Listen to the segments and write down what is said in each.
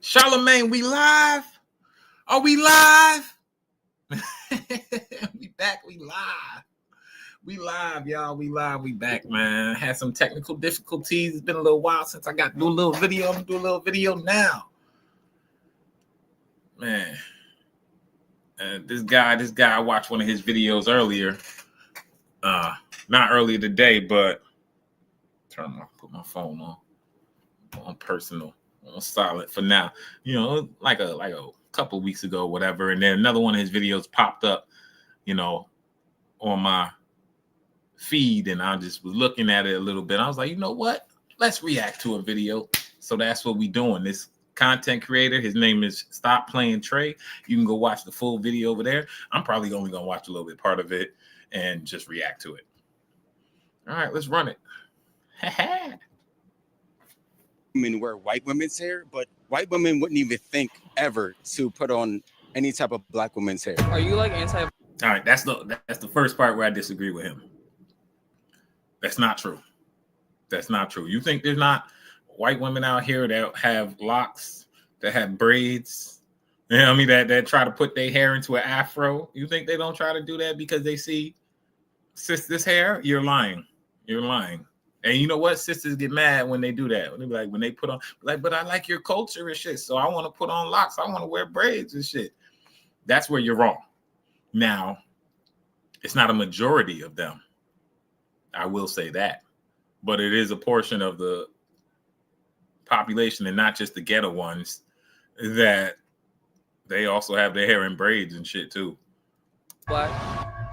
Charlemagne, we live? Are we live? We back, we live. We live, y'all. We live, we back, man. Had some technical difficulties. It's been a little while since I got to do a little video. I'm gonna do a little video now. Man. This guy, I watched one of his videos earlier. Not earlier today, but put my phone on personal, on silent for now. You know, like a couple weeks ago, whatever. And then another one of his videos popped up, you know, on my feed, and I just was looking at it a little bit. I was like, you know what? Let's react to a video. So that's what we doing. This content creator, his name is Stop Playing Trey. You can go watch the full video over there. I'm probably only gonna watch a little bit part of it and just react to it. All right, let's run it. Women wear white women's hair, but white women wouldn't even think ever to put on any type of black woman's hair. Are you like anti? All right, that's the first part where I disagree with him. That's not true. That's not true. You think there's not white women out here that have locks, that have braids, you know what I mean, that try to put their hair into an afro? You think they don't try to do that because they see this hair? You're lying. You're lying. And you know what? Sisters get mad when they do that. When they be like, when they put on, like, but I like your culture and shit, so I want to put on locks. I want to wear braids and shit. That's where you're wrong. Now, it's not a majority of them. I will say that. But it is a portion of the population, and not just the ghetto ones, that they also have their hair in braids and shit too. Black.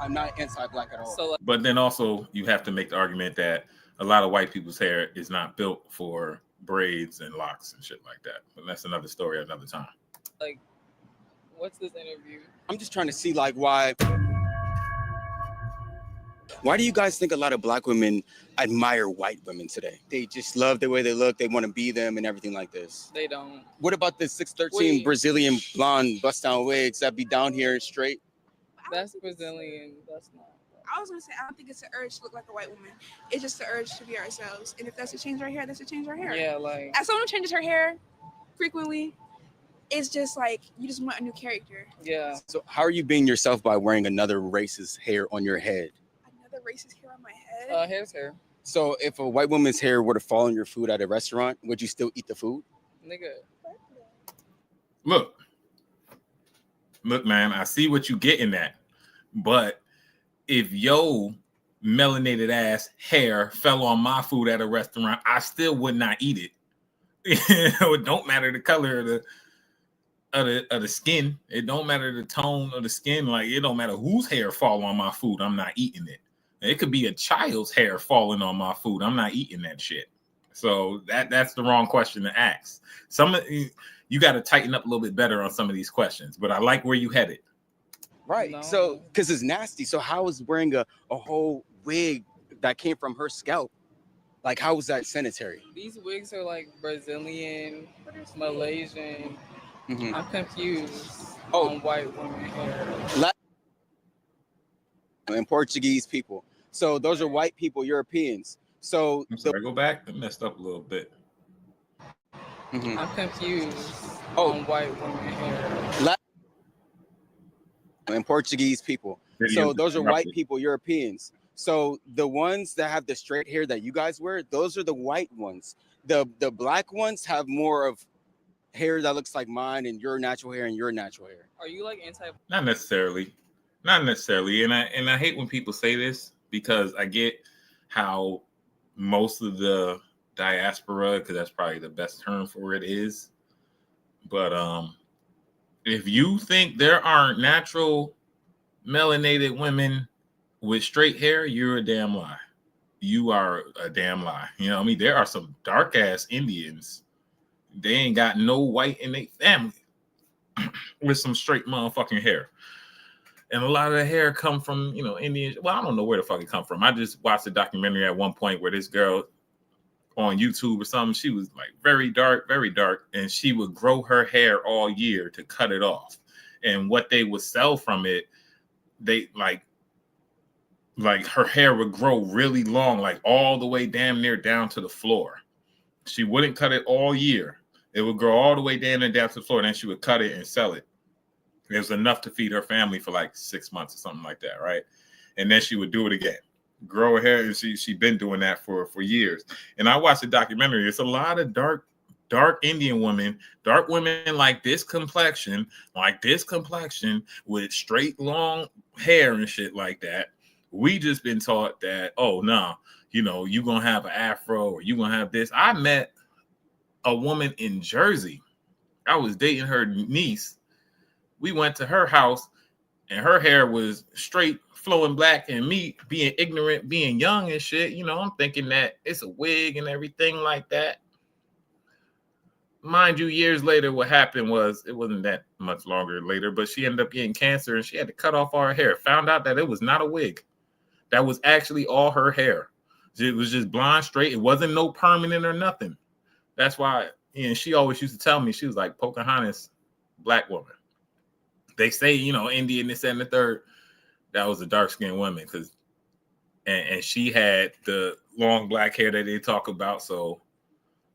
I'm not anti-black at all. So like, But then also you have to make the argument that a lot of white people's hair is not built for braids and locks and shit like that. But that's another story another time. like, what's this interview? I'm just trying to see like why do you guys think a lot of black women admire white women today? They just love the way they look, they want to be them and everything like this. They don't. What about the 613 Wait. Brazilian blonde bust down wigs that be down here straight? That's Brazilian. That's not. I was gonna say I don't think it's an urge to look like a white woman. It's just an urge to be ourselves. And if that's to change our hair, that's to change our hair. Yeah, like, As someone who changes her hair frequently, it's just like you just want a new character. yeah. So how are you being yourself by wearing another race's hair on your head? Another racist hair on my head. Hair's hair, So if a white woman's hair were to fall on your food at a restaurant, would you still eat the food? nigga. Look, man, I see what you getting at. But if yo melanated ass hair fell on my food at a restaurant, I still would not eat it. It don't matter the color of the skin. It don't matter the tone of the skin. Like, it don't matter whose hair fall on my food. I'm not eating it. It could be a child's hair falling on my food. I'm not eating that shit. So that's the wrong question to ask. You got to tighten up a little bit better on some of these questions. But I like where you headed. Right. No. So, because it's nasty. So, how is wearing a whole wig that came from her scalp? Like, how was that sanitary? These wigs are like Brazilian, Malaysian. Mhm. I'm confused Oh. on white women hair. And Portuguese people. So, those are white people, Europeans. So, I'm sorry, go back. I messed up a little bit. Mhm. I'm confused Oh. on white women hair. And Portuguese people. So, those are white people, Europeans. So, the ones that have the straight hair that you guys wear, those are the white ones. The black ones have more of hair that looks like mine and your natural hair and your natural hair. Are you like anti? Not necessarily. Not necessarily. And I hate when people say this, because I get how most of the diaspora, because that's probably the best term for it, is. But if you think there aren't natural melanated women with straight hair, you're a damn lie. You are a damn lie. You know what I mean? There are some dark ass Indians. They ain't got no white in their family with some straight motherfucking hair. And a lot of the hair come from, you know, Indians. Well, I don't know where the fuck it come from. I just watched a documentary at one point where this girl on YouTube or something, she was like very dark, and she would grow her hair all year to cut it off. And what they would sell from it, they like her hair would grow really long, like all the way damn near down to the floor. She wouldn't cut it all year. It would grow all the way down and down to the floor. And then she would cut it and sell it. It was enough to feed her family for like 6 months or something like that, right? And then she would do it again, grow her hair, and she'd been doing that for years. And I watched the documentary. It's a lot of dark Indian women, dark women like this complexion with straight long hair and shit like that. We just been taught that, oh no, you know, you're gonna have an afro or you're gonna have this. I met a woman in Jersey. I was dating her niece. We went to her house and her hair was straight flowing black, and me being ignorant, being young and shit, you know, I'm thinking that it's a wig and everything like that. Mind you, years later, what happened was, it wasn't that much longer later, but she ended up getting cancer and she had to cut off all her hair. Found out that it was not a wig. That was actually all her hair. It was just blonde straight. It wasn't no permanent or nothing. That's why, and she always used to tell me, she was like, Pocahontas, black woman. They say, you know, Indian, this and the third. That was a dark-skinned woman, because and she had the long black hair that they talk about, so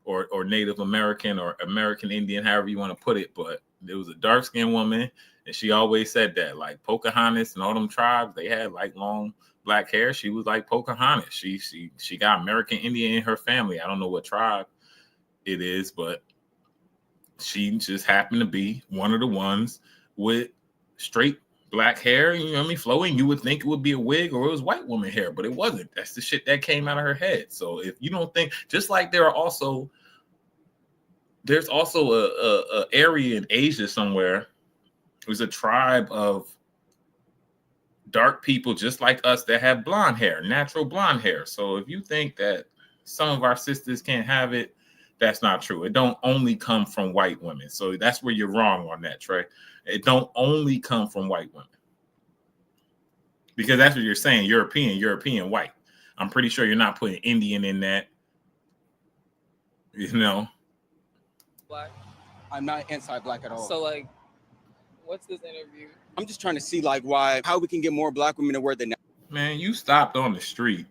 or Native American or American Indian, however you want to put it, but there was a dark-skinned woman, and she always said that, like Pocahontas and all them tribes, they had like long black hair. She was like Pocahontas. She got American Indian in her family. I don't know what tribe it is, but she just happened to be one of the ones with straight black hair, you know what I mean, flowing. You would think it would be a wig or it was white woman hair, but it wasn't. That's the shit that came out of her head. So if you don't think, just like there's also a area in Asia somewhere, there's a tribe of dark people just like us that have blonde hair, natural blonde hair. So if you think that some of our sisters can't have it, that's not true. It don't only come from white women. So that's where you're wrong on that, Trey. It don't only come from white women. Because that's what you're saying, European white. I'm pretty sure you're not putting Indian in that. You know? Black. I'm not anti-black at all. So like, what's this interview? I'm just trying to see like how we can get more black women to wear the. Man, you stopped on the street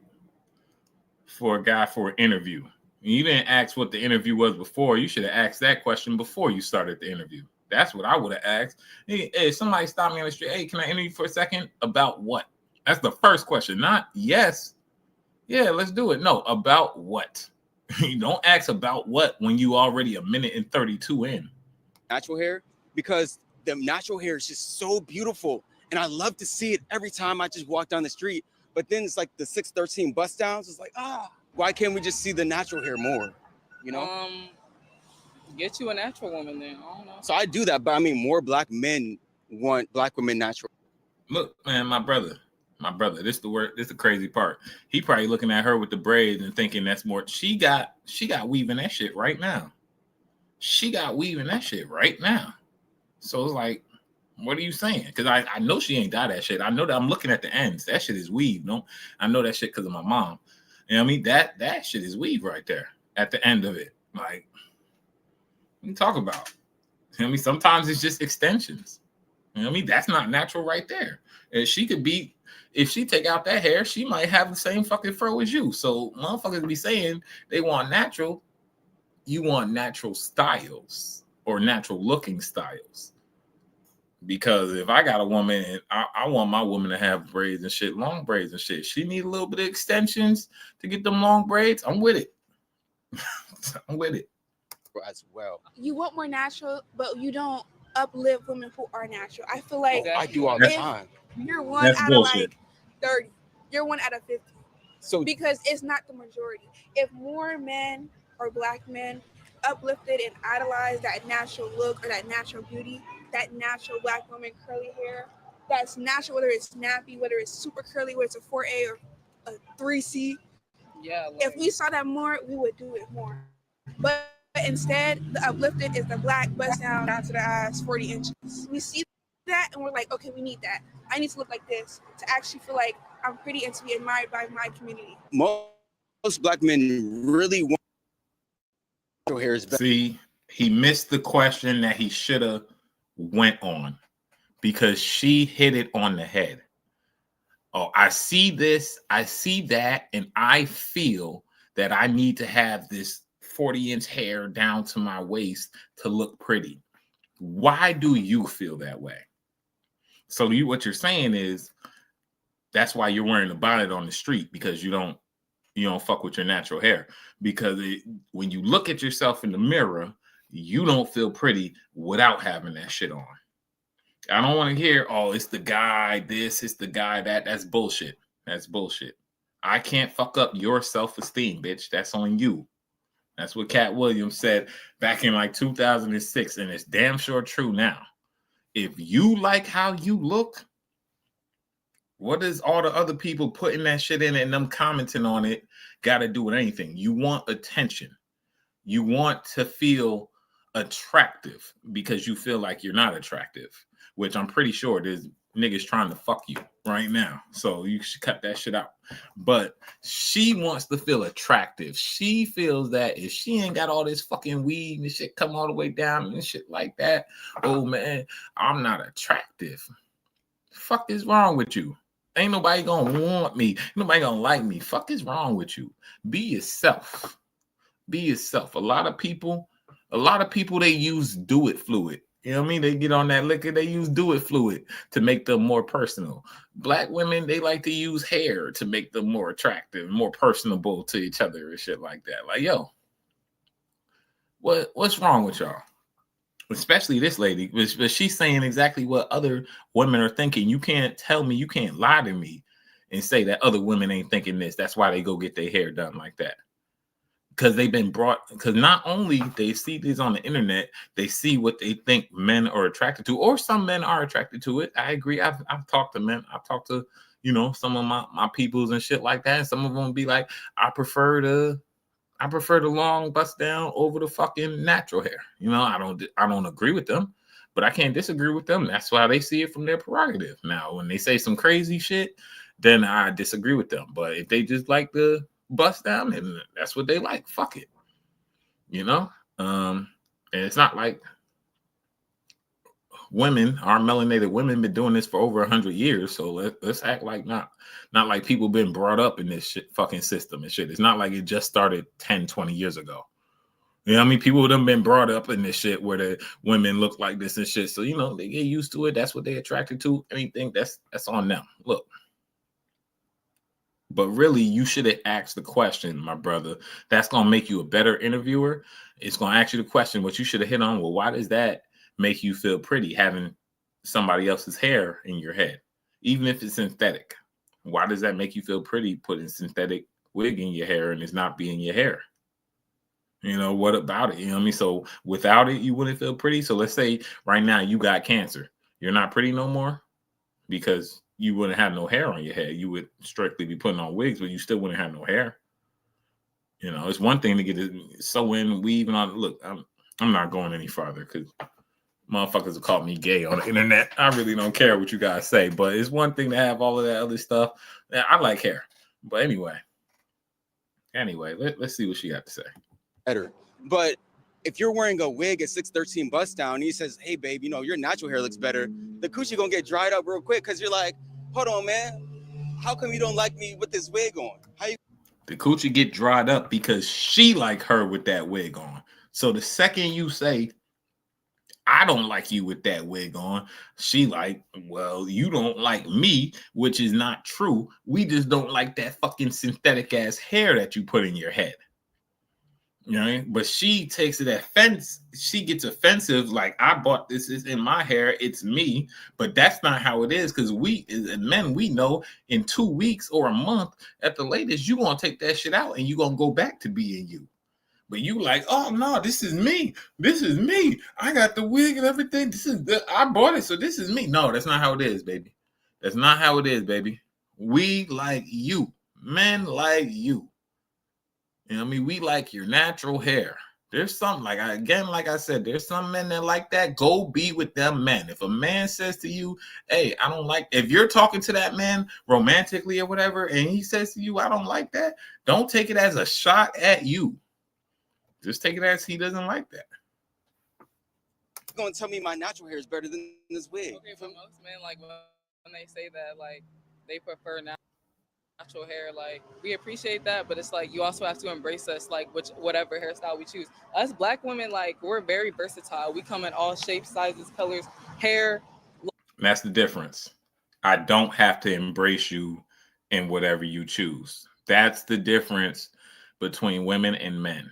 for a guy for an interview. You didn't ask what the interview was before. You should have asked that question before you started the interview. That's what I would have asked. Hey, somebody stopped me on the street. Hey, can I interview for a second? About what? That's the first question. Not yes. Yeah, let's do it. No, about what? You don't ask about what when you already a minute and 32 in. Natural hair, because the natural hair is just so beautiful. And I love to see it every time I just walk down the street. But then it's like the 613 bust downs. It's like, why can't we just see the natural hair more? You know? Get you a natural woman then. I don't know. So I do that, but I mean, more black men want black women natural. Look, man, my brother, this is the crazy part. He probably looking at her with the braids and thinking that's more. She got weaving that shit right now. So it's like, what are you saying? Because I know she ain't got that shit. I know that. I'm looking at the ends. That shit is weave. No, I know that shit because of my mom. You know what I mean? That shit is weave right there at the end of it. Like, what you talk about? You know what I mean? Sometimes it's just extensions. You know what I mean? That's not natural right there. And she could be, if she take out that hair, she might have the same fucking fro as you. So motherfuckers be saying they want natural. You want natural styles or natural looking styles. Because if I got a woman and I want my woman to have braids and shit, long braids and shit, she need a little bit of extensions to get them long braids. I'm with it. I'm with it. As well. You want more natural, but you don't uplift women who are natural. I feel like I do all the time. You're one out of like 30. You're one out of 50. So because it's not the majority. If more men or black men uplifted and idolized that natural look or that natural beauty, that natural black woman curly hair, that's natural, whether it's nappy, whether it's super curly, whether it's a 4A or a 3C. Yeah. Like, if we saw that more, we would do it more. But instead, the uplifted is the black bust down to the ass, 40 inches. We see that and we're like, okay, we need that. I need to look like this to actually feel like I'm pretty and to be admired by my community. Most black men really want natural hair. See, he missed the question that he should have went on because she hit it on the head. Oh, I see this, I see that, and I feel that I need to have this 40-inch hair down to my waist to look pretty. Why do you feel that way? So what you're saying is that's why you're wearing a bonnet on the street, because you don't fuck with your natural hair. Because when you look at yourself in the mirror, you don't feel pretty without having that shit on. I don't want to hear, oh, it's the guy this, it's the guy that. That's bullshit. That's bullshit. I can't fuck up your self-esteem, bitch. That's on you. That's what Cat Williams said back in like 2006, and it's damn sure true now. If you like how you look, what is all the other people putting that shit in it and them commenting on it got to do with anything? You want attention. You want to feel attractive because you feel like you're not attractive, which I'm pretty sure there's niggas trying to fuck you right now. So you should cut that shit out. But she wants to feel attractive. She feels that if she ain't got all this fucking weed and shit come all the way down and shit like that, oh man, I'm not attractive. Fuck is wrong with you? Ain't nobody gonna want me. Nobody gonna like me. Fuck is wrong with you? Be yourself. Be yourself. A lot of people, they use Do It fluid. You know what I mean? They get on that liquor, they use Do It fluid to make them more personal. Black women, they like to use hair to make them more attractive, more personable to each other and shit like that. Like, yo, what's wrong with y'all? Especially this lady, but she's saying exactly what other women are thinking. You can't tell me, you can't lie to me and say that other women ain't thinking this. That's why they go get their hair done like that. Because they've been brought, because not only they see these on the internet, they see what they think men are attracted to, or some men are attracted to it. I agree. I've talked to men. I've talked to, some of my peoples and shit like that. And some of them be like, I prefer the long bust down over the fucking natural hair. I don't agree with them, but I can't disagree with them. That's why they see it from their prerogative. Now, when they say some crazy shit, then I disagree with them. But if they just like the bust down, and that's what they like, fuck it. And it's not like our melanated women been doing this for over 100 years. So let's act like not like people been brought up in this shit fucking system and shit. It's not like it just started 10, 20 years ago. You know what I mean? People would have been brought up in this shit where the women look like this and shit. So, they get used to it. That's what they attracted to. Anything that's on them. Look. But really, you should have asked the question, my brother. That's going to make you a better interviewer. It's going to ask you the question, what you should have hit on. Well, why does that make you feel pretty, having somebody else's hair in your head? Even if it's synthetic. Why does that make you feel pretty, putting synthetic wig in your hair and it's not being your hair? What about it? You know what I mean? So without it, you wouldn't feel pretty. So let's say right now you got cancer. You're not pretty no more because you wouldn't have no hair on your head. You would strictly be putting on wigs, but you still wouldn't have no hair. It's one thing to get it sew in, weave, and all. Look, I'm not going any farther because motherfuckers will call me gay on the internet. I really don't care what you guys say, but it's one thing to have all of that other stuff. I like hair, but anyway, let's see what she got to say. Better, but if you're wearing a wig at 613 bust down, and he says, "Hey, babe, your natural hair looks better." The coochie gonna get dried up real quick because you're like, "Hold on, man. How come you don't like me with this wig on?" The coochie get dried up because she like her with that wig on. So the second you say, I don't like you with that wig on, she like, well, you don't like me, which is not true. We just don't like that fucking synthetic ass hair that you put in your head. But she takes it offense. She gets offensive. Like, I bought this is in my hair. It's me. But that's not how it is. Because we as men, we know in 2 weeks or a month at the latest, you're going to take that shit out and you're going to go back to being you. But you like, oh no, this is me. This is me. I got the wig and everything. I bought it. So this is me. No, that's not how it is, baby. That's not how it is, baby. We like you. Men like you. We like your natural hair. There's something like I said, there's some men that like that. Go be with them men. If a man says to you, hey, I don't like, if you're talking to that man romantically or whatever, and he says to you, I don't like that, don't take it as a shot at you. Just take it as he doesn't like that. You're going to tell me my natural hair is better than this wig. Okay, for most men, like when they say that, like they prefer natural hair. Like, we appreciate that, but it's like you also have to embrace us, like whatever hairstyle we choose. Us black women, like, we're very versatile. We come in all shapes, sizes, colors, hair. And that's the difference. I don't have to embrace you in whatever you choose. That's the difference between women and men.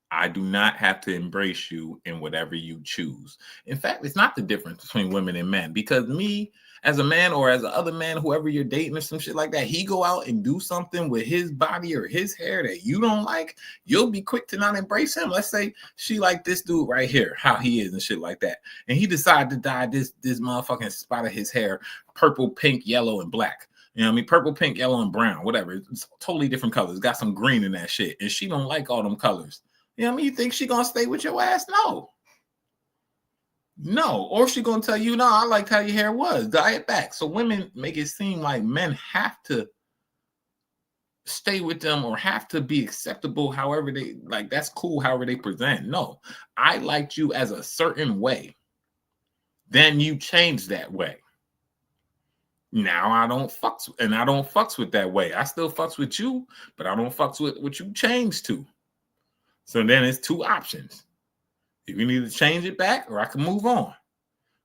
I do not have to embrace you in whatever you choose. In fact, it's not the difference between women and men, because me as a man or as a other man, whoever you're dating or some shit like that, he go out and do something with his body or his hair that you don't like, you'll be quick to not embrace him. Let's say she like this dude right here, how he is and shit like that. And he decided to dye this motherfucking spot of his hair purple, pink, yellow, and black. You know what I mean? Purple, pink, yellow, and brown, whatever. It's totally different colors. It's got some green in that shit. And she don't like all them colors. You know what I mean? You think she gonna stay with your ass? No. Or she gonna tell you, no, I liked how your hair was. Dye it back. So women make it seem like men have to stay with them or have to be acceptable however they, like, that's cool however they present. No, I liked you as a certain way. Then you change that way. Now I don't fucks with that way. I still fucks with you, but I don't fucks with what you changed to. So then it's two options. You can either change it back, or I can move on,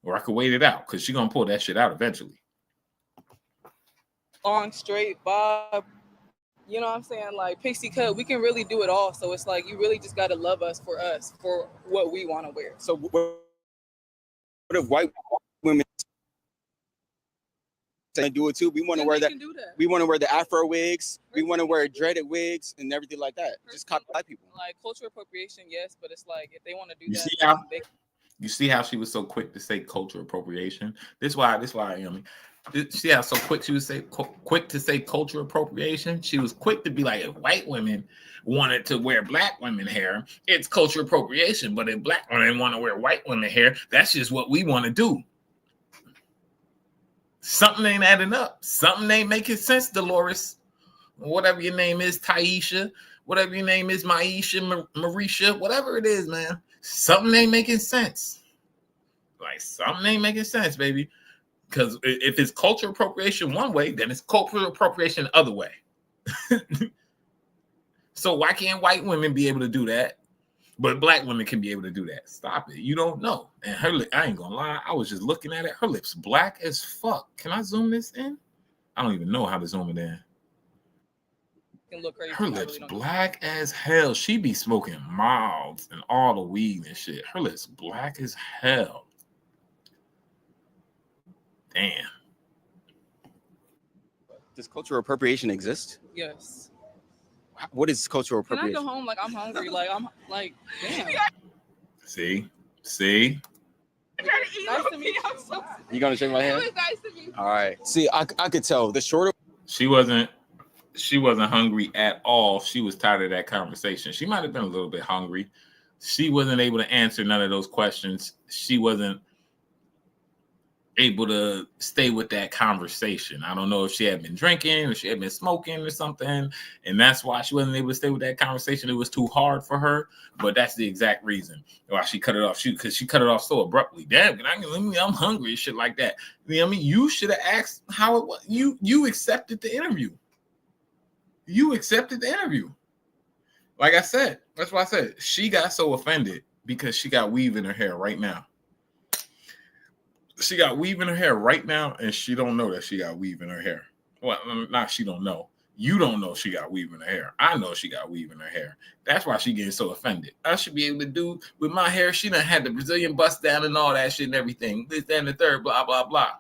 or I can wait it out, because she's gonna pull that shit out eventually. Long, straight, bob, you know what I'm saying? Like pixie cut, we can really do it all. So it's like you really just gotta love us for what we want to wear. So what if white women do it too? We want to wear that. We want to wear the Afro wigs. We want to wear dreaded wigs and everything like that. Just copy black people. Like cultural appropriation, yes, but it's like if they want to do You see how she was so quick to say cultural appropriation? This why you know, see how so quick she was quick to say cultural appropriation. She was quick to be like, if white women wanted to wear black women hair, it's cultural appropriation. But if black women want to wear white women hair, that's just what we want to do. Something ain't adding up. Something ain't making sense, Dolores. Whatever your name is, Taisha. Whatever your name is, Maisha, Marisha. Whatever it is, man. Something ain't making sense. Like, something ain't making sense, baby. Because if it's cultural appropriation one way, then it's cultural appropriation the other way. So why can't white women be able to do that, but black women can be able to do that? Stop it. You don't know. And her lip, I ain't gonna lie, I was just looking at it. Her lips black as fuck. Can I zoom this in? I don't even know how to zoom it in. Can look crazy. Her lips black as hell. She be smoking milds and all the weed and shit. Her lips black as hell. Damn. Does cultural appropriation exist? Yes. What is cultural appropriation? Can I go home? Like, I'm hungry. Like, I'm like, damn. See? Nice to meet you. You gonna shake my hand? It was nice to meet you. All right. See, I could tell the shorter. She wasn't hungry at all. She was tired of that conversation. She might have been a little bit hungry. She wasn't able to answer none of those questions. She wasn't able to stay with that conversation. I don't know if she had been drinking or she had been smoking or something, and that's why she wasn't able to stay with that conversation. It was too hard for her, but that's the exact reason why she cut it off. Because she cut it off so abruptly. Damn, I'm hungry and shit like that. You know what I mean? You should have asked how it was. You accepted the interview. You accepted the interview. Like I said, that's why I said she got so offended because she got weave in her hair right now. She got weave in her hair right now, and she don't know that she got weave in her hair. Well, not she don't know. You don't know she got weave in her hair. I know she got weave in her hair. That's why she getting so offended. I should be able to do with my hair. She done had the Brazilian bust down and all that shit and everything. This, that, and the third, blah, blah, blah.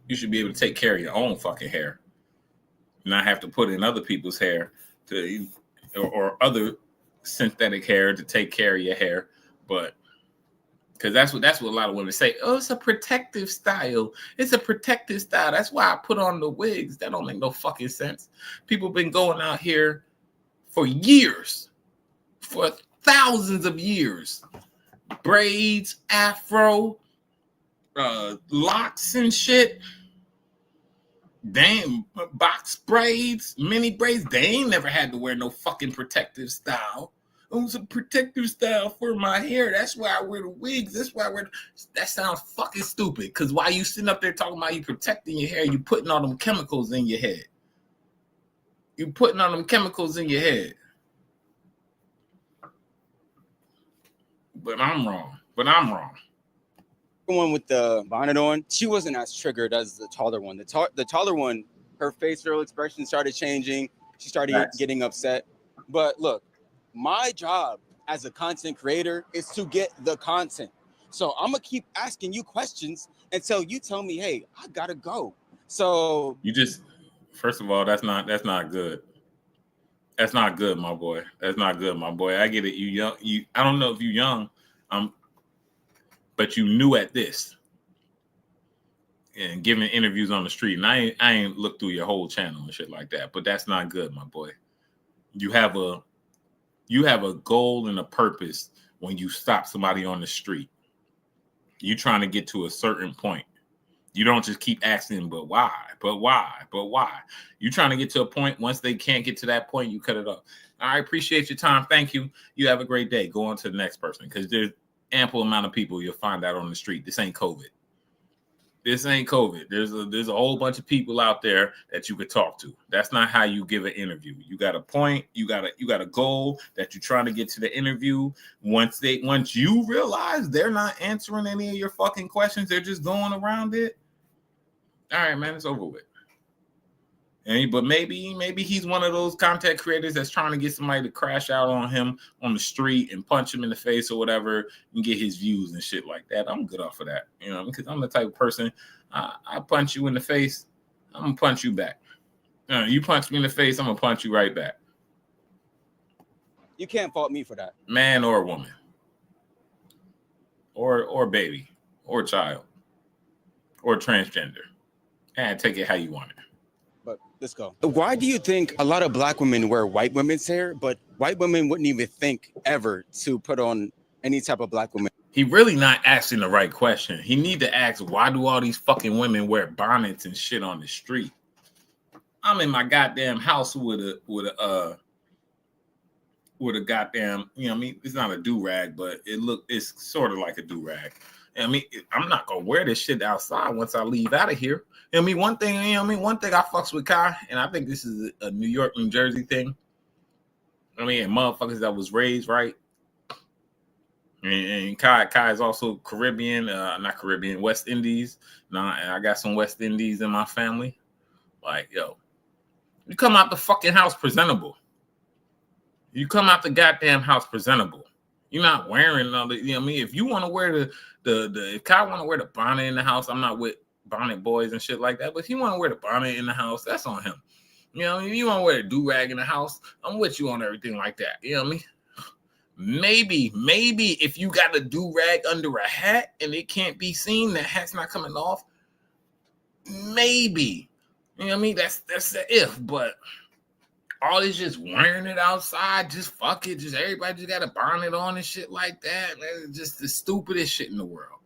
You should be able to take care of your own fucking hair. Not have to put in other people's hair or other synthetic hair to take care of your hair. But because that's what a lot of women say. Oh, it's a protective style. It's a protective style. That's why I put on the wigs. That don't make no fucking sense. People been going out here for years, for thousands of years. Braids, afro, locks and shit. Damn, box braids, mini braids. They ain't never had to wear no fucking protective style. it's a protective style for my hair. That's why I wear the wigs. That's why I wear. That sounds fucking stupid. Because while you sitting up there talking about you protecting your hair, you putting all them chemicals in your head. You putting all them chemicals in your head. But I'm wrong. The one with the bonnet on, she wasn't as triggered as the taller one. The taller one, her facial expression started changing. She started getting upset. But look, my job as a content creator is to get the content. So I'm gonna keep asking you questions until you tell me, hey, I gotta go. So you just, first of all, that's not good. That's not good, my boy. That's not good, my boy. I get it. You young. I don't know if you young, but you new at this and giving interviews on the street. And I ain't looked through your whole channel and shit like that. But that's not good, my boy. You have a goal and a purpose when you stop somebody on the street. You're trying to get to a certain point. You don't just keep asking, but why? But why? But why? You're trying to get to a point. Once they can't get to that point, you cut it off. I appreciate your time. Thank you. You have a great day. Go on to the next person, because there's ample amount of people you'll find out on the street. This ain't COVID. This ain't COVID. There's a whole bunch of people out there that you could talk to. That's not how you give an interview. You got a point. You got a goal that you're trying to get to the interview. Once you realize they're not answering any of your fucking questions, they're just going around it. All right, man, it's over with. But maybe he's one of those content creators that's trying to get somebody to crash out on him on the street and punch him in the face or whatever and get his views and shit like that. I'm good off of that, because I'm the type of person, I punch you in the face, I'm gonna punch you back. You punch me in the face, I'm gonna punch you right back. You can't fault me for that. Man or woman, or baby, or child, or transgender, and take it how you want it. But let's go. Why do you think a lot of black women wear white women's hair, but white women wouldn't even think ever to put on any type of black woman? He really not asking the right question. He need to ask, why do all these fucking women wear bonnets and shit on the street? I'm in my goddamn house with a goddamn, it's not a do-rag, but it's sort of like a do-rag. I'm not gonna wear this shit outside once I leave out of here. One thing I fucks with Kai, and I think this is a New York, New Jersey thing. And motherfuckers that was raised right. And Kai is also Caribbean, not Caribbean, West Indies. And I got some West Indies in my family. Like, yo, you come out the fucking house presentable. You come out the goddamn house presentable. You're not wearing all the, if you want to wear if Kai want to wear the bonnet in the house, I'm not with bonnet boys and shit like that. But if you want to wear the bonnet in the house, that's on him. If you want to wear a do-rag in the house, I'm with you on everything like that. Maybe if you got a do-rag under a hat and it can't be seen, that hat's not coming off. Maybe. That's the if, but all is just wearing it outside, just fuck it. Just everybody just got a bonnet on and shit like that. Man, it's just the stupidest shit in the world.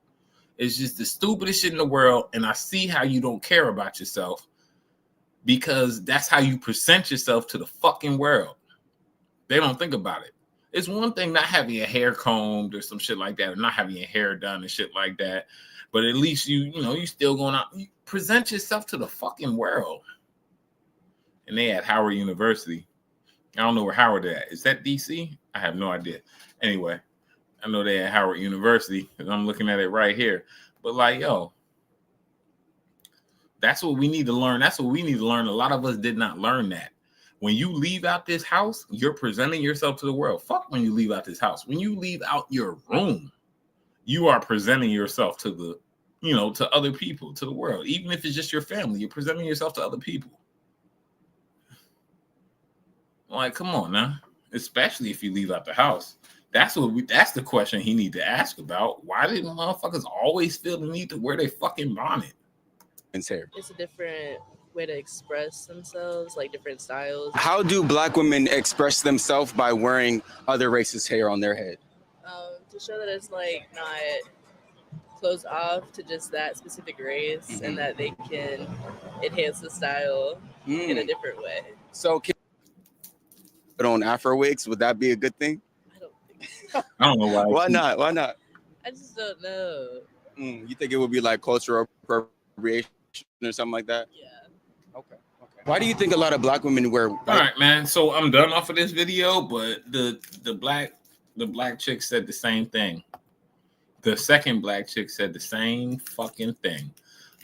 It's just the stupidest shit in the world. And I see how you don't care about yourself, because that's how you present yourself to the fucking world. They don't think about it. It's one thing not having your hair combed or some shit like that, or not having your hair done and shit like that. But at least you still going out. You present yourself to the fucking world. And they at Howard University. I don't know where Howard is at. Is that DC? I have no idea. Anyway, I know they at Howard University because I'm looking at it right here. But that's what we need to learn. That's what we need to learn. A lot of us did not learn that. When you leave out this house, you're presenting yourself to the world. Fuck when you leave out this house. When you leave out your room, you are presenting yourself to to other people, to the world. Even if it's just your family, you're presenting yourself to other people. Like, come on now. Especially if you leave out the house. That's the question he need to ask about. Why do motherfuckers always feel the need to wear their fucking bonnet? It's a different way to express themselves, like different styles. How do black women express themselves by wearing other races' hair on their head? To show that it's like not closed off to just that specific race, and that they can enhance the style in a different way. So, can you put on Afro wigs? Would that be a good thing? I I don't know why. Why not? Why not? I just don't know. You think it would be like cultural appropriation or something like that? Yeah. Okay. Why do you think a lot of black women wear white? All right, man. So I'm done off of this video, but the black chick said the same thing. The second black chick said the same fucking thing.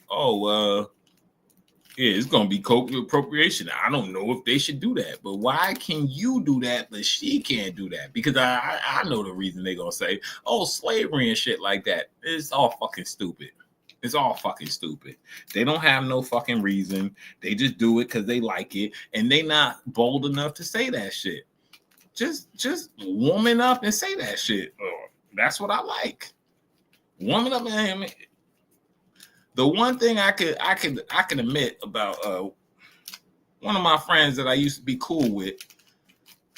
Oh, yeah, it's gonna be cultural appropriation. I don't know if they should do that, but why can you do that, but she can't do that? Because I know the reason they gonna say, oh, slavery and shit like that. It's all fucking stupid. It's all fucking stupid. They don't have no fucking reason. They just do it because they like it, and they not bold enough to say that shit. Just woman up and say that shit. Oh, that's what I like. Woman up, man. The one thing I can admit about one of my friends that I used to be cool with,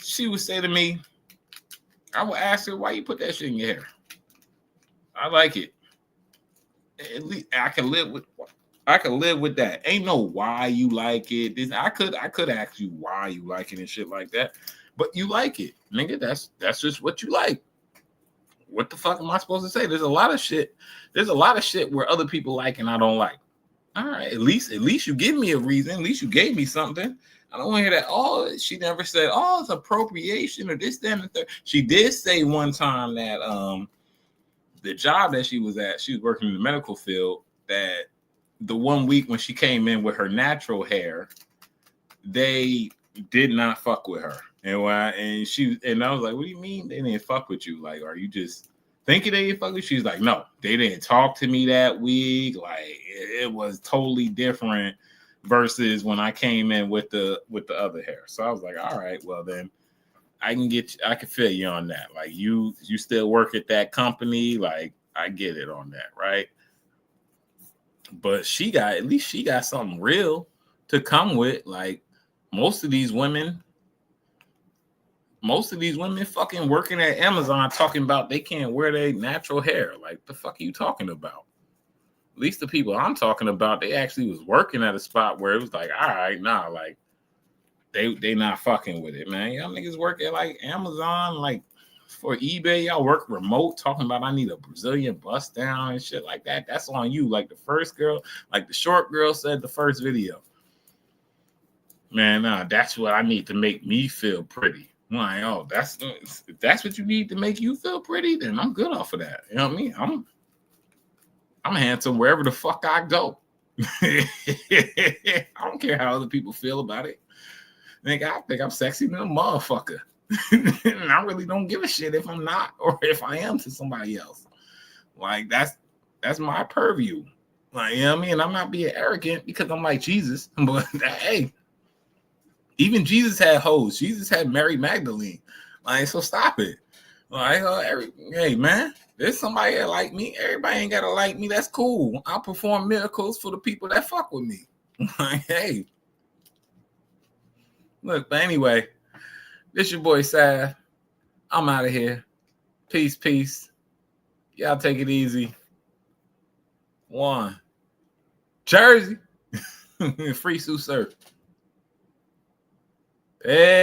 she would say to me, I would ask her, why you put that shit in your hair? I like it. At least I can live with that. Ain't no why you like it. I could ask you why you like it and shit like that, but you like it, nigga. That's just what you like. What the fuck am I supposed to say? There's a lot of shit where other people like and I don't like. All right, at least you give me a reason. At least you gave me something. I don't want to hear that. Oh, she never said, oh, it's appropriation or this, that, and the third. She did say one time that the job that she was at, she was working in the medical field, that the 1 week when she came in with her natural hair, they did not fuck with her. And I was like, what do you mean they didn't fuck with you? Like, are you just thinking they didn't fuck with you? She's like, no, they didn't talk to me that week. Like, it was totally different versus when I came in with the other hair. So I was like, all right, well then I can feel you on that. Like you still work at that company. Like I get it on that, right? But at least she got something real to come with. Like most of these women fucking working at Amazon talking about they can't wear their natural hair. Like the fuck are you talking about? At least the people I'm talking about, they actually was working at a spot where it was like, all right, nah, like they not fucking with it, man. Y'all niggas work at like Amazon, like for eBay, y'all work remote talking about I need a Brazilian bust down and shit like that. That's on you. Like the first girl, like the short girl said the first video. Man, nah, that's what I need to make me feel pretty. I'm like, oh, if that's what you need to make you feel pretty, then I'm good off of that. You know what I mean? I'm handsome wherever the fuck I go. I don't care how other people feel about it. Nigga, I think I'm sexy than a motherfucker. And I really don't give a shit if I'm not or if I am to somebody else. Like that's my purview. Like, you know what I mean? I'm not being arrogant because I'm like Jesus, but hey, even Jesus had hoes. Jesus had Mary Magdalene. Like, so stop it. Like, hey man, there's somebody that like me. Everybody ain't gotta like me. That's cool. I'll perform miracles for the people that fuck with me. Like, hey. Look, but anyway, this your boy Sav. I'm out of here. Peace. Y'all take it easy. One. Jersey. Free Sue Surf. Hey.